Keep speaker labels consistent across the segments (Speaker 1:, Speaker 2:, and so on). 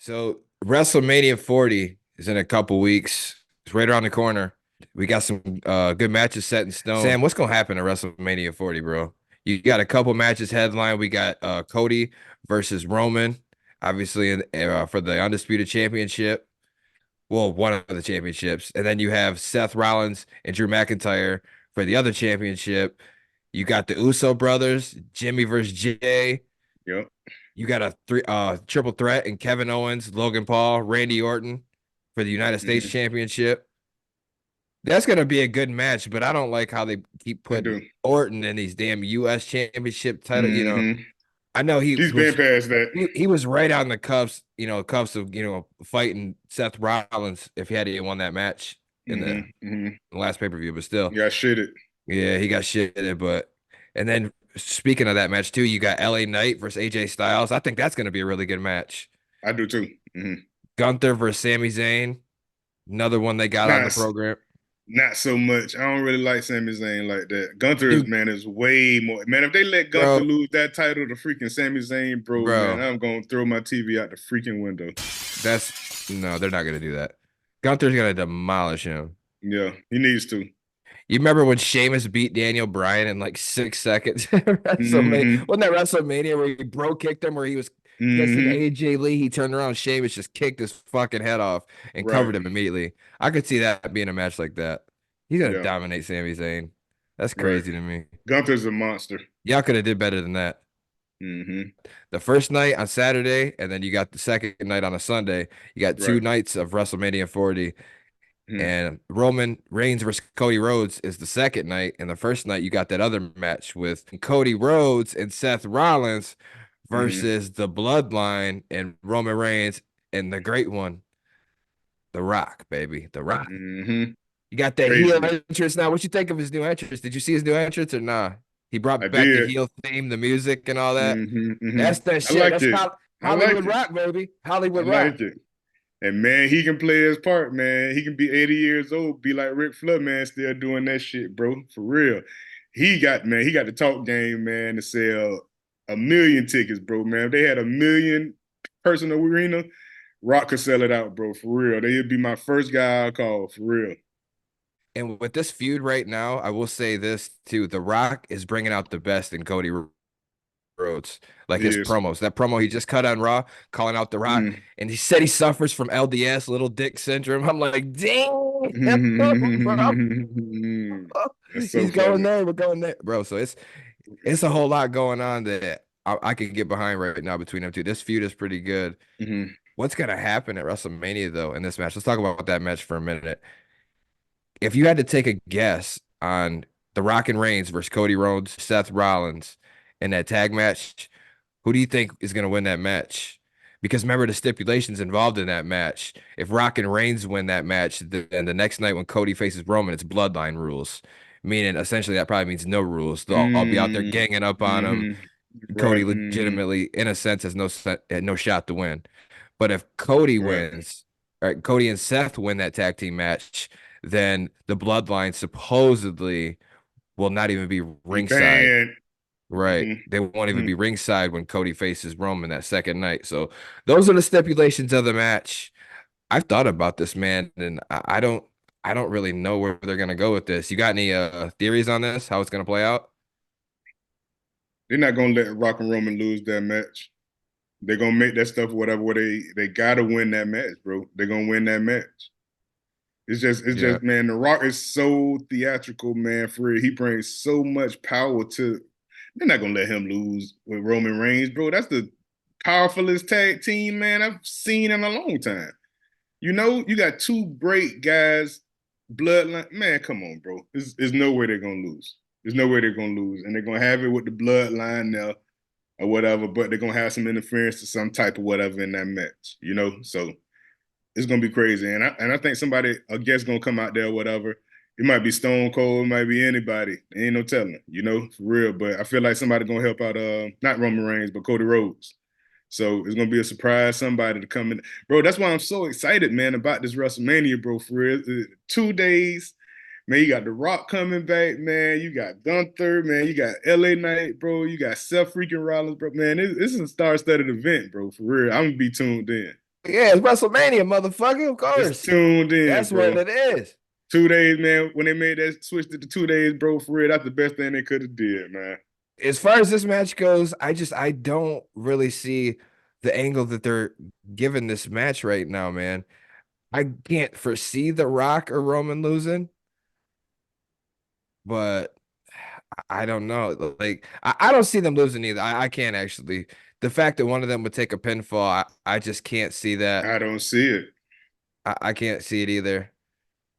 Speaker 1: So WrestleMania 40 is in a couple weeks. It's right around the corner. We got some good matches set in stone. Sam, what's gonna happen at WrestleMania 40, bro? You got a couple matches headline. We got Cody versus Roman, obviously for the Undisputed Championship. Well, one of the championships, and then you have Seth Rollins and Drew McIntyre for the other championship. You got the Uso brothers, Jimmy versus Jay.
Speaker 2: Yep.
Speaker 1: You got a triple threat in Kevin Owens, Logan Paul, Randy Orton for the United States
Speaker 2: Hmm.
Speaker 1: Championship. That's gonna be a good match, but I don't like how they keep
Speaker 2: I
Speaker 1: putting
Speaker 2: do.
Speaker 1: Orton in these damn US Championship title.
Speaker 2: Hmm.
Speaker 1: I know
Speaker 2: He's been past that.
Speaker 1: he was right on the cuffs of fighting Seth Rollins if he had won that match in the
Speaker 2: Hmm.
Speaker 1: last pay-per-view, but still,
Speaker 2: Got shitted.
Speaker 1: yeah, he got shitted. But and then speaking of that match too, you got LA Knight versus AJ Styles. I think that's gonna be a really good match.
Speaker 2: I do too.
Speaker 1: Gunther versus Sami Zayn, another one they got on
Speaker 2: Not
Speaker 1: the program.
Speaker 2: not so much. I don't really like Sami Zayn like that. Gunther is
Speaker 1: Dude,
Speaker 2: man is way more. Man, if they let Gunther
Speaker 1: bro,
Speaker 2: lose that title to freaking Sami Zayn, bro, man,
Speaker 1: bro,
Speaker 2: I'm gonna throw my TV out the freaking window.
Speaker 1: that's no, they're not gonna do that. Gunther's gonna demolish him.
Speaker 2: Yeah, he needs to.
Speaker 1: You remember when Sheamus beat Daniel Bryan in like 6 seconds at WrestleMania?
Speaker 2: Hmm.
Speaker 1: Wasn't that WrestleMania where he bro kicked him, where he was kissing
Speaker 2: Hmm.
Speaker 1: AJ Lee? He turned around, Sheamus just kicked his fucking head off and
Speaker 2: Right.
Speaker 1: covered him immediately. I could see that being a match like that. He's gonna
Speaker 2: Yeah.
Speaker 1: dominate Sami Zayn. That's
Speaker 2: Right.
Speaker 1: crazy to me.
Speaker 2: Gunther's a monster.
Speaker 1: Y'all could have did better than that.
Speaker 2: Hmm.
Speaker 1: The first night on Saturday, and then you got the second night on a Sunday. You got two
Speaker 2: Right.
Speaker 1: nights of WrestleMania 40,
Speaker 2: Hmm.
Speaker 1: and Roman Reigns versus Cody Rhodes is the second night. And the first night, you got that other match with Cody Rhodes and Seth Rollins
Speaker 2: Hmm.
Speaker 1: versus the Bloodline and Roman Reigns and the great one, The Rock, baby. The Rock.
Speaker 2: Hmm.
Speaker 1: You got that heel
Speaker 2: Crazy.
Speaker 1: entrance now. What you think of his new entrance? Did you see his new entrance or nah? He
Speaker 2: I
Speaker 1: brought back the
Speaker 2: did.
Speaker 1: heel theme, the music, and all that.
Speaker 2: Hmm.
Speaker 1: That's that
Speaker 2: I
Speaker 1: shit.
Speaker 2: liked
Speaker 1: That's
Speaker 2: it. I
Speaker 1: Hollywood
Speaker 2: liked it.
Speaker 1: Rock, baby.
Speaker 2: I
Speaker 1: Hollywood Rock.
Speaker 2: liked it. And man, he can play his part, man. He can be 80 years old, be like Ric Flair, man, still doing that shit, bro. For real. He got the talk game, man, to sell a million tickets, bro, man. If they had a million person arena, Rock could sell it out, bro, for real. They'd be my first guy I call, for real.
Speaker 1: And with this feud right now, I will say this too: The Rock is bringing out the best in Cody Rhodes. Like
Speaker 2: He
Speaker 1: his
Speaker 2: is.
Speaker 1: promos, that promo he just cut on Raw, calling out The Rock,
Speaker 2: Mm.
Speaker 1: and he said he suffers from LDS, little dick syndrome. I'm like, damn, bro.
Speaker 2: That's so
Speaker 1: He's going
Speaker 2: funny.
Speaker 1: there, we're going there, bro. So it's a whole lot going on that I could get behind right now between them two. This feud is pretty good.
Speaker 2: Hmm.
Speaker 1: What's gonna happen at WrestleMania though in this match? Let's talk about that match for a minute. If you had to take a guess on The Rock and Reigns versus Cody Rhodes, Seth Rollins in that tag match, who do you think is going to win that match? Because remember the stipulations involved in that match. If Rock and Reigns win that match, then the next night when Cody faces Roman, it's bloodline rules. Meaning essentially that probably means no rules. They'll all be out there
Speaker 2: Mm.
Speaker 1: ganging up on him.
Speaker 2: Hmm.
Speaker 1: Cody
Speaker 2: Right. Hmm.
Speaker 1: legitimately, in a sense, has had no shot to win. But if Cody
Speaker 2: Right.
Speaker 1: wins, or Cody and Seth win that tag team match, then the bloodline supposedly will not even be
Speaker 2: Be
Speaker 1: ringside.
Speaker 2: banned.
Speaker 1: Right.
Speaker 2: Hmm.
Speaker 1: They won't even
Speaker 2: Hmm.
Speaker 1: be ringside when Cody faces Roman that second night. So those are the stipulations of the match. I've thought about this, man, and I don't really know where they're gonna go with this. You got any theories on this? How it's gonna play out?
Speaker 2: They're not gonna let Rock and Roman lose that match. They're gonna make that stuff whatever. Where they gotta win that match, bro. They're gonna win that match. It's
Speaker 1: Yeah.
Speaker 2: just, man. The Rock is so theatrical, man. For real, he brings so much power to. They're not gonna let him lose with Roman Reigns, bro. That's the powerfulest tag team, man, I've seen in a long time. You know, you got two great guys, bloodline. Man, come on, bro. There's no way they're gonna lose. There's no way they're gonna lose, and they're gonna have it with the bloodline now or whatever. But they're gonna have some interference to some type of whatever in that match. You know, so it's gonna be crazy. And I think somebody, a guest, gonna come out there or whatever. It might be Stone Cold, it might be anybody. There ain't no telling, you know, for real. But I feel like somebody gonna help out. Not Roman Reigns, but Cody Rhodes. So it's gonna be a surprise, somebody to come in, bro. That's why I'm so excited, man, about this WrestleMania, bro. For real, 2 days, man. You got The Rock coming back, man. You got Gunther, man. You got LA Knight, bro. You got Seth freaking Rollins, bro. Man, this is a star-studded event, bro. For real, I'm gonna be tuned in.
Speaker 1: Yeah, it's WrestleMania, motherfucker. Of
Speaker 2: Just
Speaker 1: course.
Speaker 2: tuned in,
Speaker 1: That's what
Speaker 2: bro.
Speaker 1: it is.
Speaker 2: 2 days, man. When they made that switch to the 2 days, bro, for real, that's the best thing they could have did, man.
Speaker 1: As far as this match goes, I don't really see the angle that they're giving this match right now, man. I can't foresee The Rock or Roman losing, but I don't know. Like I don't see them losing either. I can't actually. The fact that one of them would take a pinfall, I just can't see that.
Speaker 2: I don't see it.
Speaker 1: I can't see it either.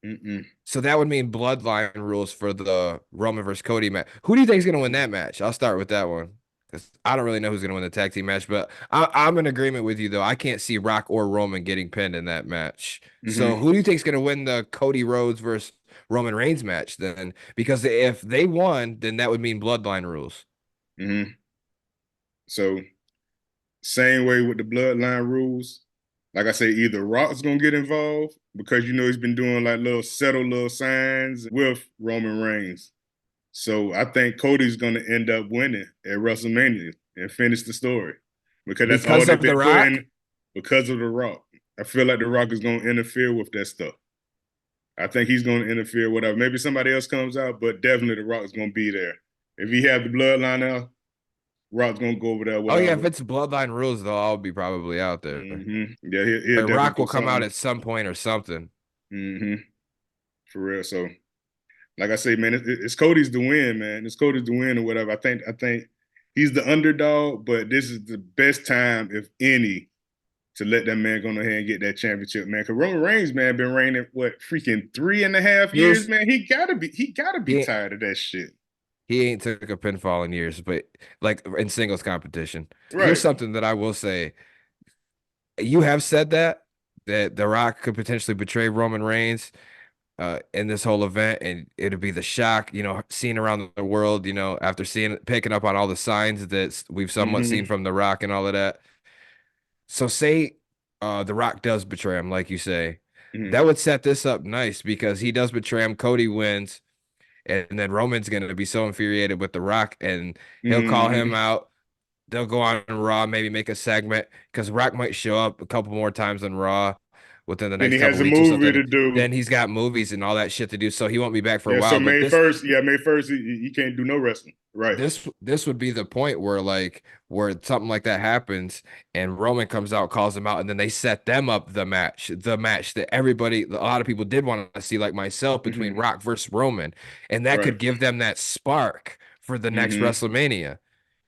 Speaker 2: Mm-mm.
Speaker 1: So that would mean bloodline rules for the Roman versus Cody match. Who do you think is going to win that match? I'll start with that one because I don't really know who's going to win the tag team match, but I'm in agreement with you though. I can't see Rock or Roman getting pinned in that match. So
Speaker 2: Mm-hmm.
Speaker 1: who do you think is going to win the Cody Rhodes versus Roman Reigns match then? Because if they won, then that would mean bloodline rules.
Speaker 2: Mm-hmm. So same way with the bloodline rules. Like I say, either Rock's gonna get involved because you know he's been doing like little subtle little signs with Roman Reigns. So I think Cody's gonna end up winning at WrestleMania and finish the story because that's all
Speaker 1: Because
Speaker 2: they've
Speaker 1: of The
Speaker 2: been
Speaker 1: Rock?
Speaker 2: putting because of The Rock. I feel like The Rock is gonna interfere with that stuff. I think he's gonna interfere, whatever. Maybe somebody else comes out, but definitely The Rock is gonna be there. If he have the bloodline out, Rock's gonna go over there,
Speaker 1: Oh yeah,
Speaker 2: whatever.
Speaker 1: if it's bloodline rules though, I'll be probably out there.
Speaker 2: Yeah, he'll
Speaker 1: But
Speaker 2: definitely
Speaker 1: Rock
Speaker 2: do
Speaker 1: will come out
Speaker 2: something.
Speaker 1: at some point or something.
Speaker 2: hmm For real. So, like I say, man, it's Cody's to win, man. It's Cody's to win or whatever. I think he's the underdog, but this is the best time, if any, to let that man go ahead and get that championship, man. Because Roman Reigns, man, been reigning what freaking 3.5 years,
Speaker 1: Here's
Speaker 2: man. He gotta be
Speaker 1: he
Speaker 2: tired of that shit.
Speaker 1: he ain't took a pinfall in years, but like in singles competition. Here's
Speaker 2: Right.
Speaker 1: something that I will say. You have said that The Rock could potentially betray Roman Reigns in this whole event, and it'll be the shock, seen around the world, after picking up on all the signs that we've somewhat seen
Speaker 2: hmm
Speaker 1: from The Rock and all of that. So say The Rock does betray him, like you say,
Speaker 2: hmm
Speaker 1: that would set this up nice because he does betray him. Cody wins, and then Roman's gonna be so infuriated with The Rock, and he'll call him
Speaker 2: hmm
Speaker 1: out. They'll go on Raw, maybe make a segment because Rock might show up a couple more times on Raw within the
Speaker 2: Then
Speaker 1: next
Speaker 2: he
Speaker 1: couple
Speaker 2: has a
Speaker 1: weeks or
Speaker 2: movie
Speaker 1: something.
Speaker 2: to do.
Speaker 1: Then he's got movies and all that shit to do, so he won't be back for a
Speaker 2: Yeah. So
Speaker 1: while. But
Speaker 2: May
Speaker 1: this
Speaker 2: 1st, yeah, May 1st, he can't do no wrestling. Right.
Speaker 1: this would be the point where where something like that happens and Roman comes out, calls him out, and then they set them up the match that a lot of people did want to see, like myself, between
Speaker 2: hmm
Speaker 1: Rock versus Roman, and that
Speaker 2: Right.
Speaker 1: could give them that spark for the next
Speaker 2: hmm
Speaker 1: WrestleMania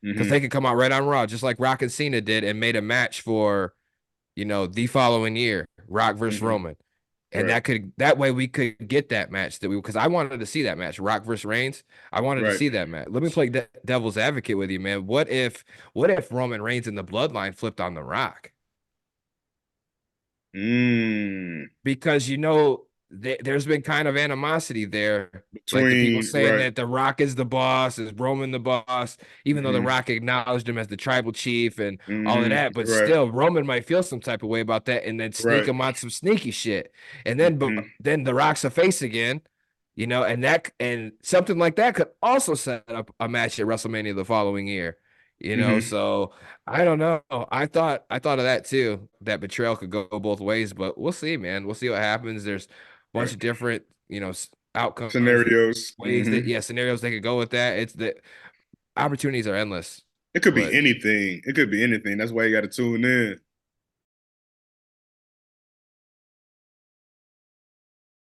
Speaker 1: because
Speaker 2: hmm
Speaker 1: they could come out right on Raw, just like Rock and Cena did, and made a match for the following year, Rock versus
Speaker 2: hmm
Speaker 1: Roman. And
Speaker 2: Right.
Speaker 1: that way we could get that match because I wanted to see that match, Rock versus Reigns. I wanted to
Speaker 2: Right.
Speaker 1: see that match. Let me play devil's advocate with you, man. What if Roman Reigns and the Bloodline flipped on the Rock?
Speaker 2: Mm.
Speaker 1: Because there's been kind of animosity there. Like the people
Speaker 2: Between
Speaker 1: saying
Speaker 2: right.
Speaker 1: that The Rock is the boss, is Roman the boss, even though The
Speaker 2: hmm
Speaker 1: Rock acknowledged him as the tribal chief and all of
Speaker 2: hmm
Speaker 1: that. But
Speaker 2: Right.
Speaker 1: still, Roman might feel some type of way about that and then sneak
Speaker 2: Right.
Speaker 1: him on some sneaky shit. And then, but
Speaker 2: hmm
Speaker 1: then The Rock's a face again, and something like that could also set up a match at WrestleMania the following year.
Speaker 2: hmm
Speaker 1: So I don't know. I thought of that too. That betrayal could go both ways, but we'll see, man. We'll see what happens. There's a bunch
Speaker 2: Right.
Speaker 1: of different, outcomes and
Speaker 2: Scenarios.
Speaker 1: ways scenarios they could go with that. It's the opportunities are endless.
Speaker 2: It could be
Speaker 1: But
Speaker 2: anything. It could be anything. That's why you got to tune in.